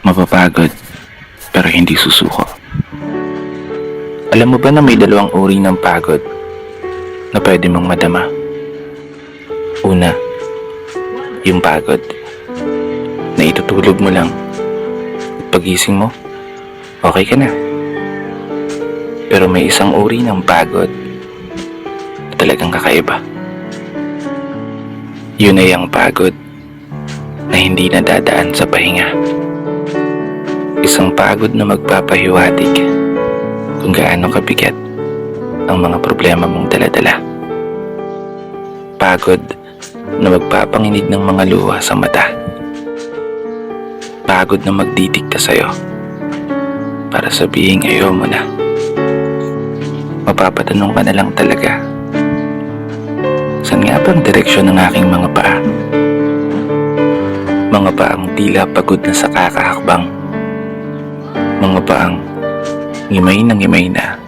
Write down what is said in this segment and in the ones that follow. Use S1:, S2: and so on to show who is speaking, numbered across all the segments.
S1: Mapapagod, pero hindi susuko. Alam mo ba na may dalawang uri ng pagod na pwede mong madama? Una, yung pagod na itutulog mo lang at pagising mo, okay ka na. Pero may isang uri ng pagod na talagang kakaiba. Yun ay ang pagod na hindi nadadaan sa pahinga. Isang pagod na magpapahiwatig kung gaano kabigat ang mga problema mong daladala. Pagod na magpapanginig ng mga luha sa mata. Pagod na magdidikta sa'yo para sabihing ayaw mo na. Mapapatanong ka na lang talaga, saan nga ba ang direksyon ng aking mga paa? Mga paang tila pagod na sa kakahakbang. Mga paang ngimay na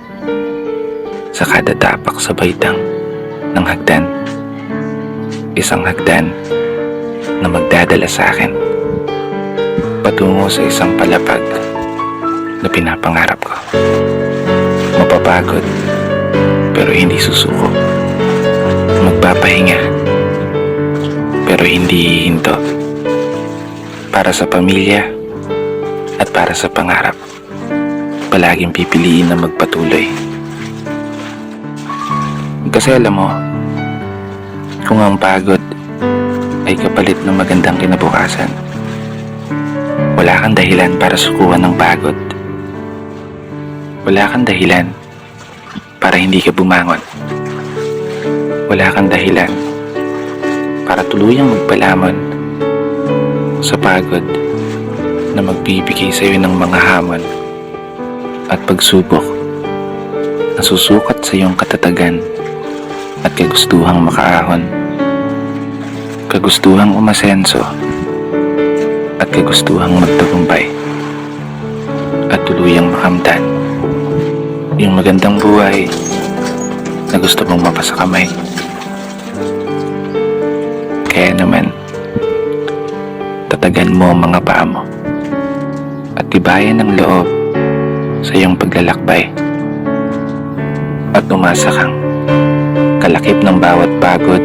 S1: sa kada tapak sa baitang ng hagdan. Isang hagdan na magdadala sa akin patungo sa isang palapag na pinapangarap ko. Mapapagod pero hindi susuko. Magpapahinga pero hindi hihinto. Para sa pamilya at para sa pangarap, palaging pipiliin na magpatuloy. Kasi alam mo, kung ang pagod ay kapalit ng magandang kinabukasan, wala kang dahilan para sukuan ng pagod. Wala kang dahilan para hindi ka bumangon. Wala kang dahilan para tuluyang magpalamon sa pagod na magbibigay sa iyo ng mga hamon at pagsubok na susukat sa iyong katatagan at kagustuhang makaahon, kagustuhang umasenso at kagustuhang magtagumpay at tuluyang makamtan yung magandang buhay na gusto mong mapasakamay. Kaya naman, tatagan mo ang mga paa mo at tibayan ng loob sa iyong paglalakbay at umasa kang kalakip ng bawat pagod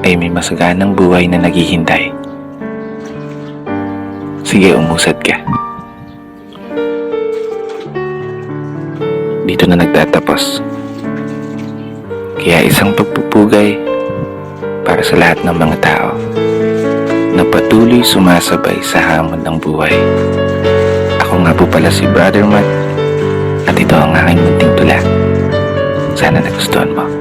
S1: ay may masaganang buhay na naghihintay. Sige, umusad ka. Dito na nagtatapos. Kaya isang pagpupugay para sa lahat ng mga tao na patuloy sumasabay sa hamon ng buhay. Ako nga po pala si Brother Matt at ito ang aking munting tula. Sana nagustuhan mo.